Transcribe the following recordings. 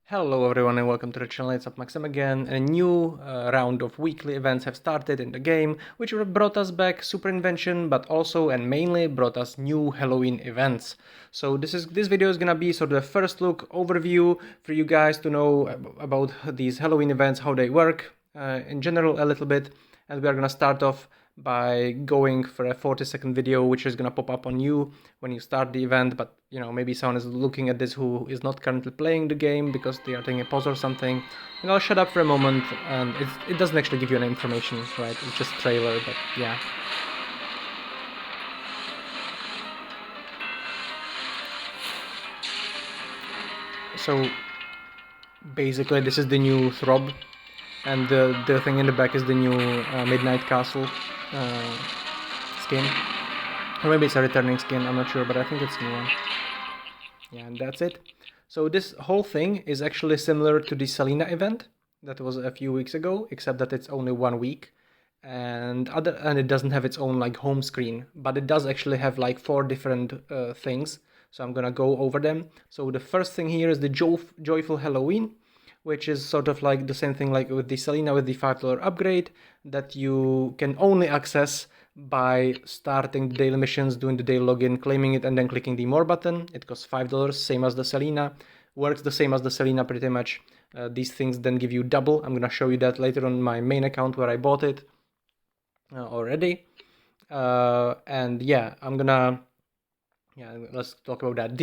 Hello everyone and welcome to the channel. It's Maxim again. A new round of weekly events have started in the game, which brought us back Super Invention, but also and mainly brought us new Halloween events. So this video is gonna be sort of the first look overview for you guys to know about these Halloween events, how they work in general a little bit, and we are gonna start off by going for a 40-second video which is gonna pop up on you when you start the event, but you know, maybe someone is looking at this who is not currently playing the game because they are taking a pause or something, and I'll shut up for a moment. And it doesn't actually give you any information, right? It's just trailer, but yeah. So basically this is the new Throb, and the thing in the back is the new Midnight Castle skin. Or maybe it's a returning skin, I'm not sure, but I think it's a new one. Yeah, and that's it. So this whole thing is actually similar to the Selena event that was a few weeks ago, except that it's only 1 week. And it doesn't have its own like home screen, but it does actually have like 4 different things. So I'm gonna go over them. So the first thing here is the Joyful Halloween, which is sort of like the same thing like with the Selena with the $5 upgrade that you can only access by starting the daily missions, doing the daily login, claiming it, and then clicking the more button. It costs $5, same as the Selena. Works the same as the Selena pretty much. These things then give you double. I'm gonna show you that later on my main account where I bought it already. And yeah, let's talk about that.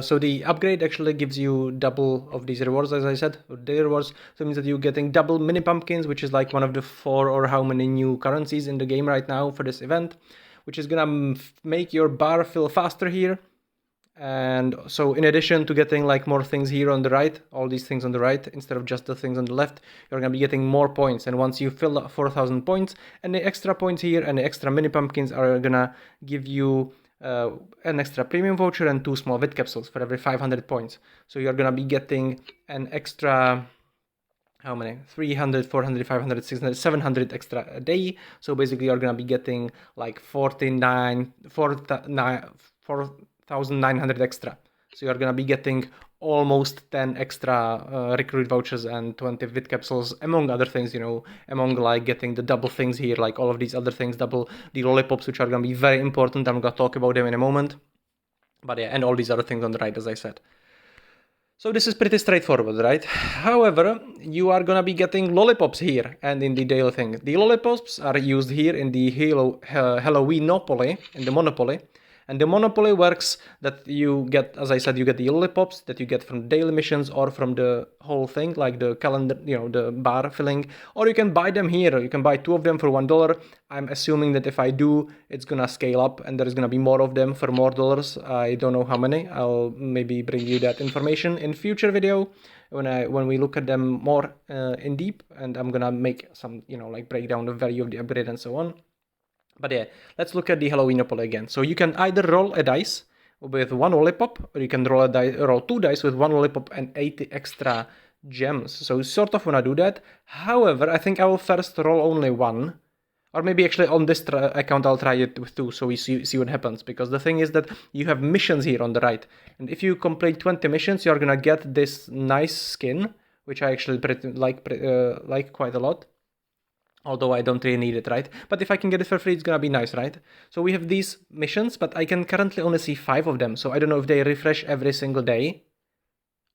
So the upgrade actually gives you double of these rewards, as I said, daily rewards. So it means that you're getting double mini pumpkins, which is like one of the 4 or how many new currencies in the game right now for this event, which is gonna make your bar fill faster here. And so in addition to getting like more things here on the right, all these things on the right, instead of just the things on the left, you're gonna be getting more points. And once you fill up 4,000 points, and the extra points here and the extra mini pumpkins are gonna give you an extra premium voucher and 2 small vid capsules for every 500 points. So you're gonna be getting an extra, how many? 300, 400, 500, 600, 700 extra a day. So basically you're gonna be getting like 4,900 extra. So you're gonna be getting almost 10 extra recruit vouchers and 20 vid capsules, among other things, you know, among like getting the double things here, like all of these other things, double the lollipops, which are gonna be very important. I'm gonna talk about them in a moment. But yeah, and all these other things on the right, as I said. So this is pretty straightforward, right? However, you are gonna be getting lollipops here and in the daily thing. The lollipops are used here in the Halloweenopoly, in the Monopoly. And the Monopoly works that you get, as I said, you get the lollipops that you get from daily missions or from the whole thing, like the calendar, you know, the bar filling, or you can buy them here. You can buy 2 of them for $1. I'm assuming that if I do, it's gonna scale up and there's gonna be more of them for more dollars. I don't know how many. I'll maybe bring you that information in future video when we look at them more in deep, and I'm gonna make some, you know, like breakdown the value of the upgrade and so on. But yeah, let's look at the Halloweenopoly again. So you can either roll a dice with 1 lollipop, or you can roll 2 dice with 1 lollipop and 80 extra gems. So you sort of wanna do that. However, I think I will first roll only 1. Or maybe actually on this account I'll try it with 2, so we see what happens. Because the thing is that you have missions here on the right. And if you complete 20 missions, you're gonna get this nice skin, which I actually like quite a lot. Although I don't really need it, right? But if I can get it for free, it's gonna be nice, right? So we have these missions, but I can currently only see 5 of them. So I don't know if they refresh every single day,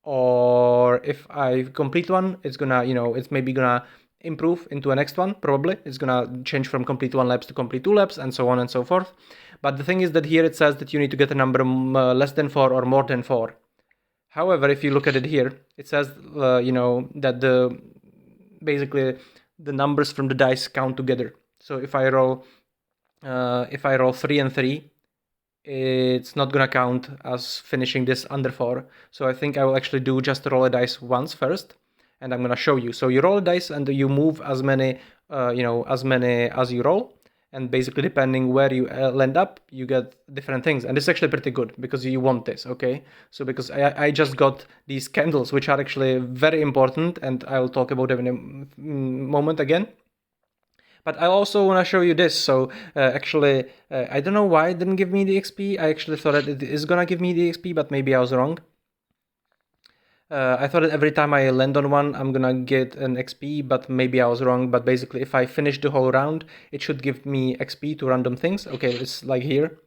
or if I complete one, it's gonna, you know, it's maybe gonna improve into a next one, probably. It's gonna change from complete 1 laps to complete 2 laps, and so on and so forth. But the thing is that here it says that you need to get a number less than 4 or more than 4. However, if you look at it here, it says, you know, that basically the numbers from the dice count together. So if I roll 3 and 3, it's not gonna count as finishing this under 4. So I think I will actually do just roll a dice once first, and I'm gonna show you. So you roll a dice and you move as many, as many as you roll. And basically, depending where you land up, you get different things. And it's actually pretty good because you want this, okay? So because I just got these candles, which are actually very important, and I'll talk about them in a moment again. But I also want to show you this. So actually, I don't know why it didn't give me the XP. I actually thought that it is going to give me the XP, but maybe I was wrong. I thought that every time I land on one, I'm gonna get an XP, but maybe I was wrong. But basically, if I finish the whole round, it should give me XP to random things. Okay, it's like here.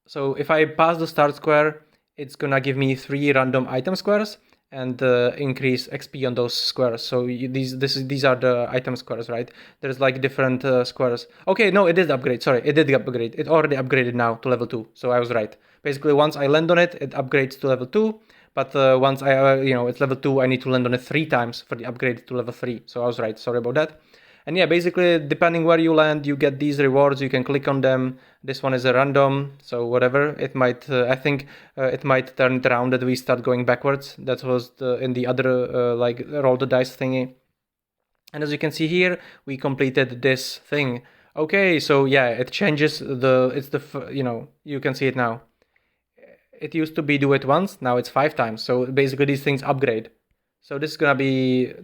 So if I pass the start square, it's gonna give me 3 random item squares and increase XP on those squares. So these are the item squares, right? There's like different squares. Okay, no, it did upgrade. Sorry, it did upgrade. It already upgraded now to level 2. So I was right. Basically, once I land on it, it upgrades to level 2. But once it's level 2, I need to land on it 3 times for the upgrade to level 3. So I was right. Sorry about that. And yeah, basically, depending where you land, you get these rewards. You can click on them. This one is a random, so whatever. It might, I think, it might turn it around that we start going backwards. That was in the other, like, roll the dice thingy. And as you can see here, we completed this thing. Okay, so yeah, it changes you can see it now. It used to be do it once, now it's 5 times. So basically, these things upgrade. So this is gonna be,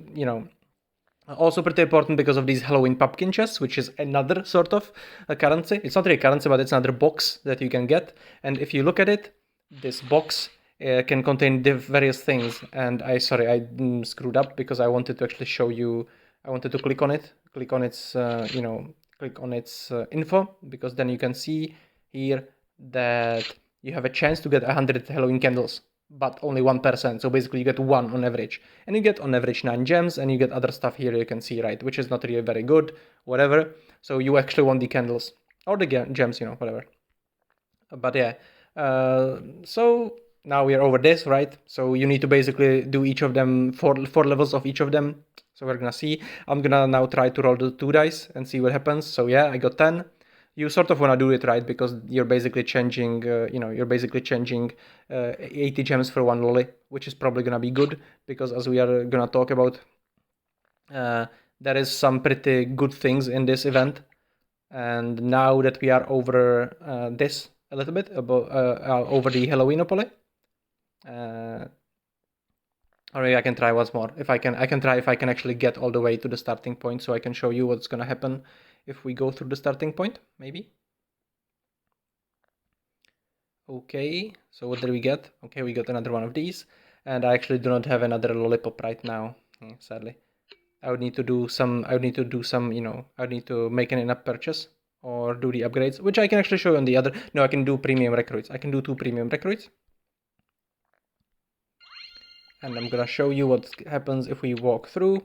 also pretty important because of these Halloween pumpkin chests, which is another sort of a currency. It's not really a currency, but it's another box that you can get. And if you look at it, this box can contain various things. And I screwed up because I wanted to actually show you. I wanted to click on its, click on its info, because then you can see here that you have a chance to get 100 Halloween candles, but only 1%. So basically you get 1 on average. And you get on average 9 gems, and you get other stuff here you can see, right? Which is not really very good, whatever. So you actually want the candles, or the gems, whatever. But yeah, so now we are over this, right? So you need to basically do each of them, four levels of each of them. So we're gonna see. I'm gonna now try to roll the 2 dice and see what happens. So yeah, I got 10. You sort of want to do it right, because you're basically changing, 80 gems for 1 lolly, which is probably going to be good, because as we are going to talk about, there is some pretty good things in this event. And now that we are over this a little bit, over the Halloweenopoly, or maybe I can try once more. I can try if I can actually get all the way to the starting point, so I can show you what's going to happen if we go through the starting point, maybe. Okay, so what did we get? Okay, we got another one of these, and I actually do not have another lollipop right now, sadly. I would need to do some, I would need to make an in-app purchase or do the upgrades, which I can actually show you on the other. No, I can do premium recruits. I can do 2 premium recruits. And I'm gonna show you what happens if we walk through.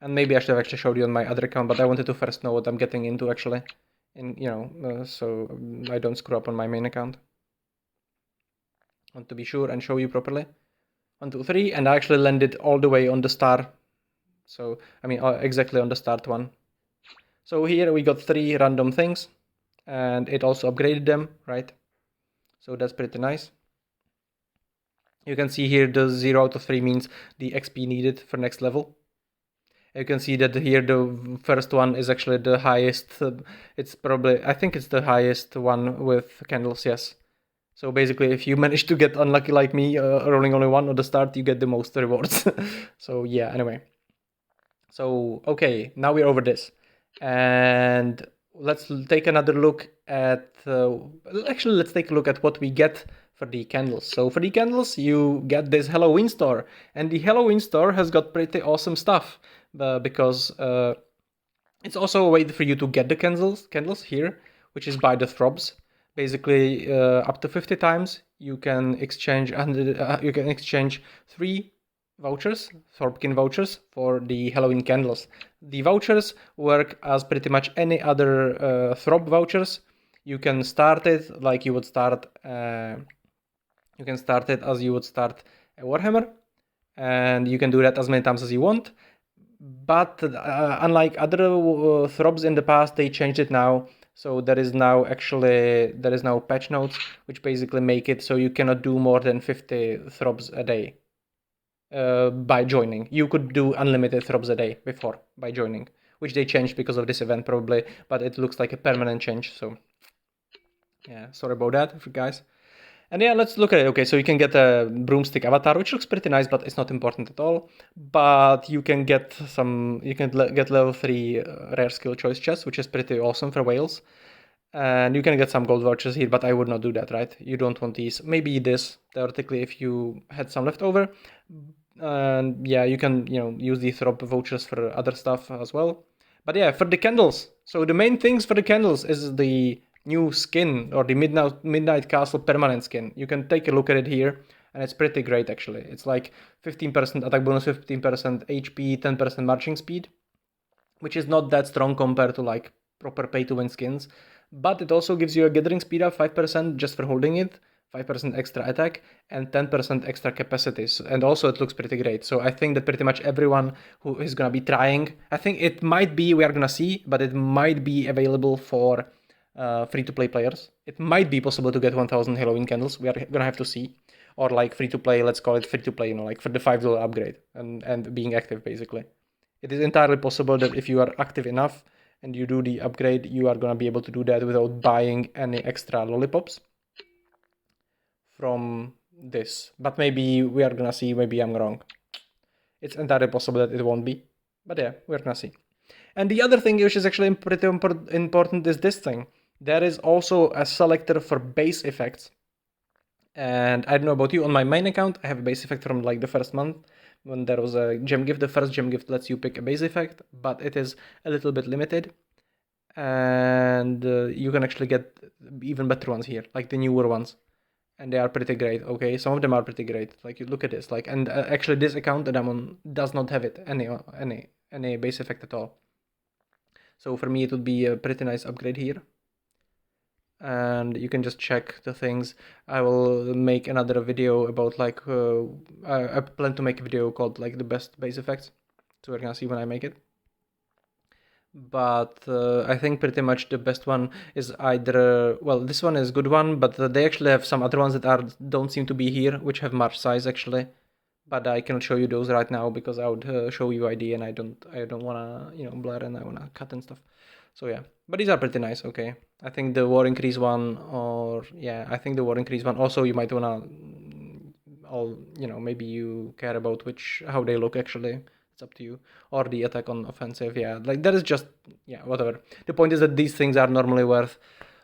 And maybe I should have actually showed you on my other account, but I wanted to first know what I'm getting into actually, so I don't screw up on my main account. I want to be sure and show you properly. 1, 2, 3, and I actually landed all the way on the star. So I mean exactly on the start one. So here we got 3 random things, and it also upgraded them, right? So that's pretty nice. You can see here the 0 out of 3 means the XP needed for next level. You can see that here the first one is actually the highest. It's probably, I think it's the highest one with candles, yes. So basically, if you manage to get unlucky like me, rolling only 1 at the start, you get the most rewards. So yeah, anyway. So, okay, now we're over this. And let's take another look at, actually, let's take a look at what we get for the candles. So for the candles, you get this Halloween store. And the Halloween store has got pretty awesome stuff, because it's also a way for you to get the candles here, which is by the throbs. Basically, up to 50 times, you can exchange 3 vouchers, Thorbkins vouchers, for the Halloween candles. The vouchers work as pretty much any other throb vouchers. You can start it like you would start. You can start it as you would start a Warhammer, and you can do that as many times as you want. But unlike other throbs in the past, they changed it now. So there is now patch notes which basically make it so you cannot do more than 50 throbs a day by joining. You could do unlimited throbs a day before by joining, which they changed because of this event probably, but it looks like a permanent change. So yeah, sorry about that, guys. And yeah, let's look at it. Okay, so you can get a broomstick avatar, which looks pretty nice, but it's not important at all. But you can get get level 3 rare skill choice chest, which is pretty awesome for whales. And you can get some gold vouchers here, but I would not do that, right? You don't want these. Maybe this, theoretically, if you had some left over. And yeah, you can, use these Thorp vouchers for other stuff as well. But yeah, for the candles. So the main things for the candles is the new skin, or the Midnight Castle permanent skin. You can take a look at it here, and it's pretty great actually. It's like 15% attack bonus, 15% HP, 10% marching speed, which is not that strong compared to like proper pay to win skins. But it also gives you a gathering speed of 5% just for holding it, 5% extra attack, and 10% extra capacities. And also it looks pretty great. So I think that pretty much everyone who is gonna be trying, I think it might be, we are gonna see, but it might be available for free-to-play players. It might be possible to get 1000 Halloween candles. We are gonna have to see. Or like free-to-play, let's call it free-to-play, like for the $5 upgrade and being active basically. It is entirely possible that if you are active enough and you do the upgrade, you are gonna be able to do that without buying any extra lollipops from this. But maybe we are gonna see, maybe I'm wrong. It's entirely possible that it won't be. But yeah, we're gonna see. And the other thing which is actually pretty important is this thing. There is also a selector for base effects. And I don't know about you, on my main account, I have a base effect from like the first month when there was a gem gift. The first gem gift lets you pick a base effect, but it is a little bit limited. And you can actually get even better ones here, like the newer ones. And they are pretty great, okay? Some of them are pretty great. Like, you look at this, like, and actually this account that I'm on does not have it, any base effect at all. So for me, it would be a pretty nice upgrade here. And you can just check the things. I will make another video about like I plan to make a video called like the best base effects, so we're gonna see when I make it. But I think pretty much the best one is either, well, this one is a good one, but they actually have some other ones that don't seem to be here, which have March size actually. But I cannot show you those right now because I would show you ID, and I don't wanna blur, and I wanna cut and stuff. So yeah, but these are pretty nice. Okay, I think the war increase one, or yeah, I think the war increase one. Also, you might wanna, all maybe you care about how they look actually. It's up to you. Or the attack on offensive. Yeah, like that is just, yeah, whatever. The point is that these things are normally worth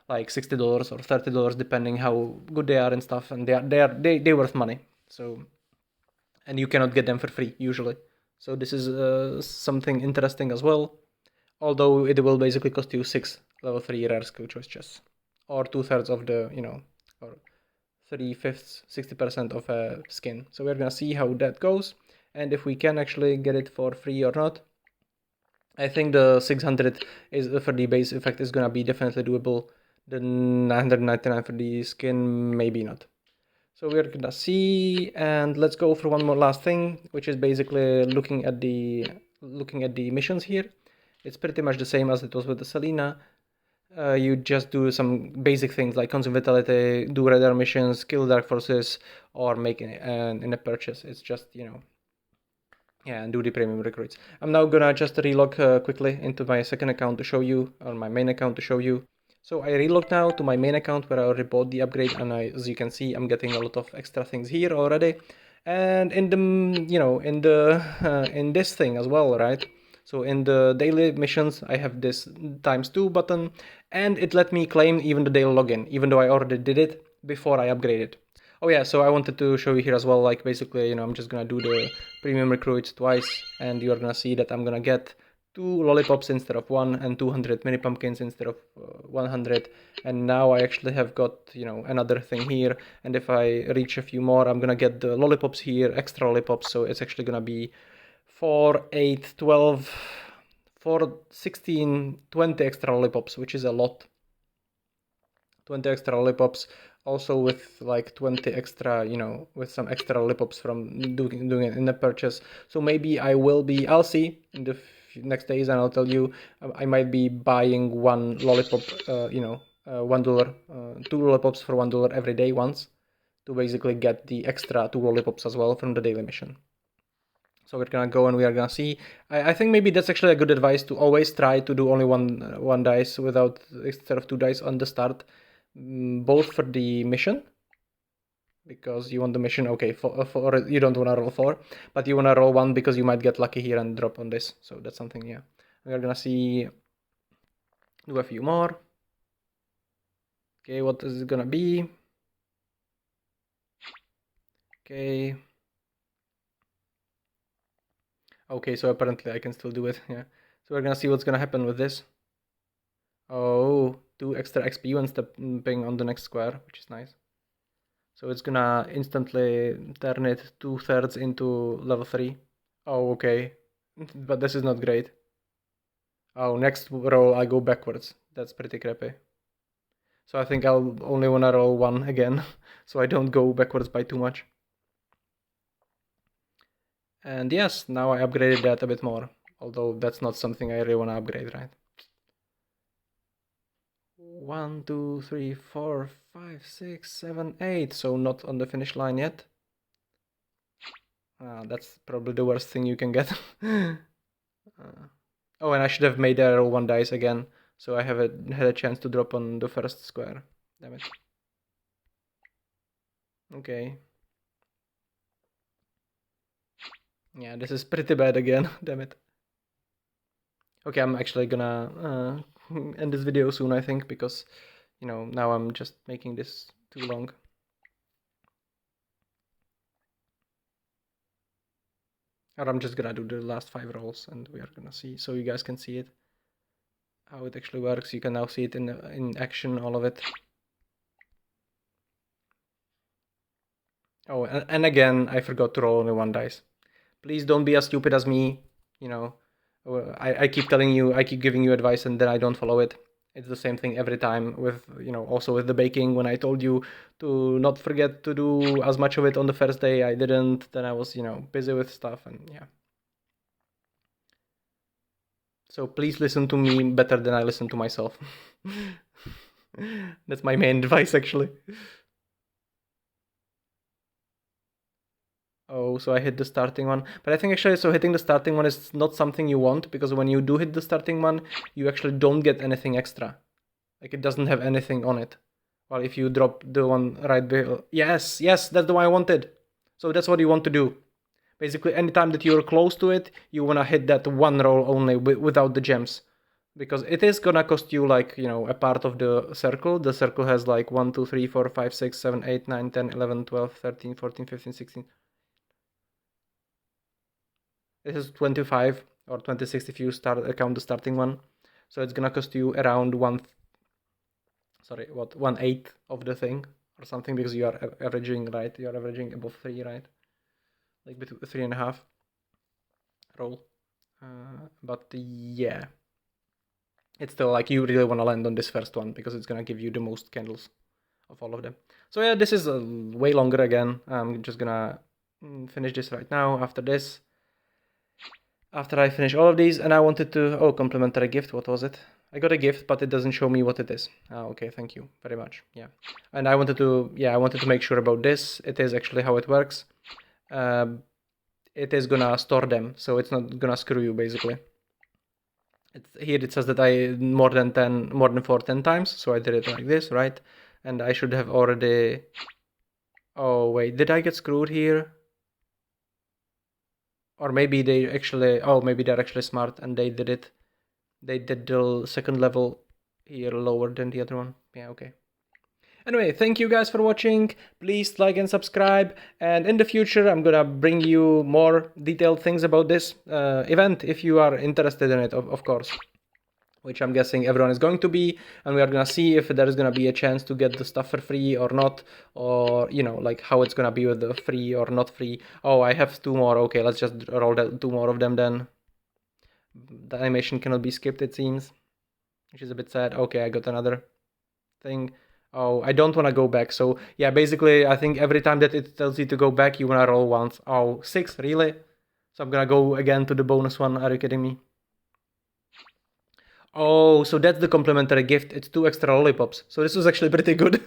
like $60 or $30 depending how good they are and stuff, and they worth money. So, and you cannot get them for free usually. So this is something interesting as well. Although it will basically cost you 6 level 3 rare skill choice chests, or 2/3 of the, or 3/5, 60% of a skin. So we're gonna see how that goes, and if we can actually get it for free or not. I think the 600 is for the base effect is gonna be definitely doable. The 999 for the skin, maybe not. So we're gonna see, and let's go for one more last thing, which is basically looking at the missions here. It's pretty much the same as it was with the Selena. You just do some basic things like consume vitality, do radar missions, kill dark forces, or make in a purchase. It's just, yeah, and do the premium recruits. I'm now gonna just relog quickly into my second account to show you, or my main account to show you. So I relogged now to my main account where I already bought the upgrade, and as you can see, I'm getting a lot of extra things here already. And in the, in this thing as well, right? So in the daily missions, I have this ×2 button, and it let me claim even the daily login, even though I already did it before I upgraded. Oh yeah, so I wanted to show you here as well, like basically, I'm just gonna do the premium recruits twice, and you're gonna see that I'm gonna get 2 lollipops instead of 1, and 200 mini pumpkins instead of 100. And now I actually have got, another thing here, and if I reach a few more, I'm gonna get the lollipops here, extra lollipops, so it's actually gonna be 4, 8, 12, 4, 16, 20 extra lollipops, which is a lot. 20 extra lollipops, also with like 20 extra, with some extra lollipops from doing it in the purchase. So maybe I'll see in the next days, and I'll tell you, I might be buying one lollipop, $1, 2 lollipops for $1 every day once, to basically get the extra 2 lollipops as well from the daily mission. So we're gonna go and we are gonna see. I think maybe that's actually a good advice, to always try to do only one dice instead of 2 dice on the start, both for the mission, because you want the mission, okay, for you don't want to roll 4, but you want to roll 1 because you might get lucky here and drop on this. So that's something, yeah. We are gonna see, do a few more. Okay, what is it gonna be? Okay. Okay, so apparently I can still do it, yeah. So we're gonna see what's gonna happen with this. Oh, 2 extra XP when stepping on the next square, which is nice. So it's gonna instantly turn it 2/3 into level 3. Oh, okay. But this is not great. Oh, next roll I go backwards. That's pretty crappy. So I think I'll only wanna roll 1 again, so I don't go backwards by too much. And yes, now I upgraded that a bit more. Although that's not something I really wanna upgrade, right? 1, 2, 3, 4, 5, 6, 7, 8. So not on the finish line yet. That's probably the worst thing you can get. Oh, and I should have made that roll 1 dice again, so I had a chance to drop on the first square. Damn it. Okay. Yeah, this is pretty bad again. Damn it. Okay, I'm actually gonna end this video soon, I think, because, you know, now I'm just making this too long. Or I'm just gonna do the last 5 rolls and we are gonna see, so you guys can see it, how it actually works. You can now see it in action, all of it. Oh, and again, I forgot to roll only 1 dice. Please don't be as stupid as me, you know. I keep telling you, I keep giving you advice and then I don't follow it. It's the same thing every time with, you know, also with the baking. When I told you to not forget to do as much of it on the first day, I didn't. Then I was, you know, busy with stuff and yeah. So please listen to me better than I listen to myself. That's my main advice, actually. Oh, so I hit the starting one. But I think actually, so hitting the starting one is not something you want, because when you do hit the starting one, you actually don't get anything extra. Like, it doesn't have anything on it. Well, if you drop the one right below. Yes, that's the one I wanted. So that's what you want to do. Basically, anytime that you're close to it, you want to hit that one roll only without the gems. Because it is gonna cost you, like, you know, a part of the circle. The circle has like 1, 2, 3, 4, 5, 6, 7, 8, 9, 10, 11, 12, 13, 14, 15, 16. It is 25 or 26 if you count the starting one. So it's gonna cost you around 1/8 of the thing or something, because you are averaging, right? You are averaging above 3, right? Like between 3.5 roll. But yeah, it's still like you really want to land on this first one because it's gonna give you the most candles of all of them. So yeah, this is way longer again. I'm just gonna finish this right now after this. After I finish all of these, and I wanted to, complimentary gift, what was it? I got a gift, but it doesn't show me what it is. Okay, thank you very much, yeah. And I wanted to make sure about this. It is actually how it works. It is gonna store them, so it's not gonna screw you, basically. Here it says that I more than 4 10 times, so I did it like this, right? And I should have already... Oh, wait, did I get screwed here? Or maybe they actually, maybe they're actually smart and they did it. They did the second level here lower than the other one. Yeah, okay. Anyway, thank you guys for watching. Please like and subscribe. And in the future, I'm gonna bring you more detailed things about this event if you are interested in it, of course. Which I'm guessing everyone is going to be, and we are gonna see if there is gonna be a chance to get the stuff for free or not, or, you know, like how it's gonna be with the free or not free. Oh, I have 2 more. Okay, let's just roll 2 more of them then. The animation cannot be skipped, it seems, which is a bit sad. Okay, I got another thing. Oh, I don't want to go back. So yeah, basically, I think every time that it tells you to go back, you want to roll once. Oh, 6, really? So I'm gonna go again to the bonus one. Are you kidding me? Oh, so that's the complimentary gift. It's 2 extra lollipops. So this was actually pretty good.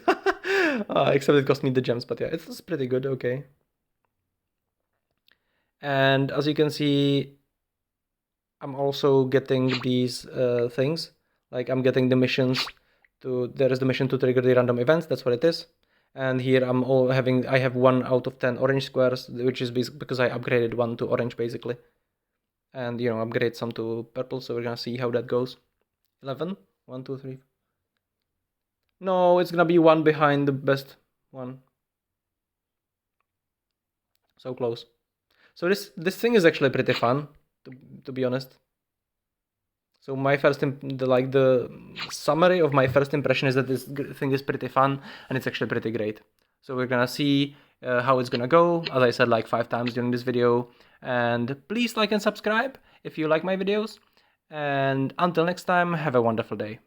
Except it cost me the gems, but yeah, it's pretty good. Okay. And as you can see, I'm also getting these things. Like, I'm getting the missions there is the mission to trigger the random events. That's what it is. And here I have 1 out of 10 orange squares, which is because I upgraded 1 to orange, basically. And, you know, upgrade some to purple, so we're gonna see how that goes. 11, 1, 2, 3. No, it's gonna be one behind the best one. So close. So this thing is actually pretty fun, to be honest. So my the summary of my first impression is that this thing is pretty fun and it's actually pretty great. So we're gonna see how it's gonna go, as I said like 5 times during this video. And please like and subscribe if you like my videos. And until next time, have a wonderful day.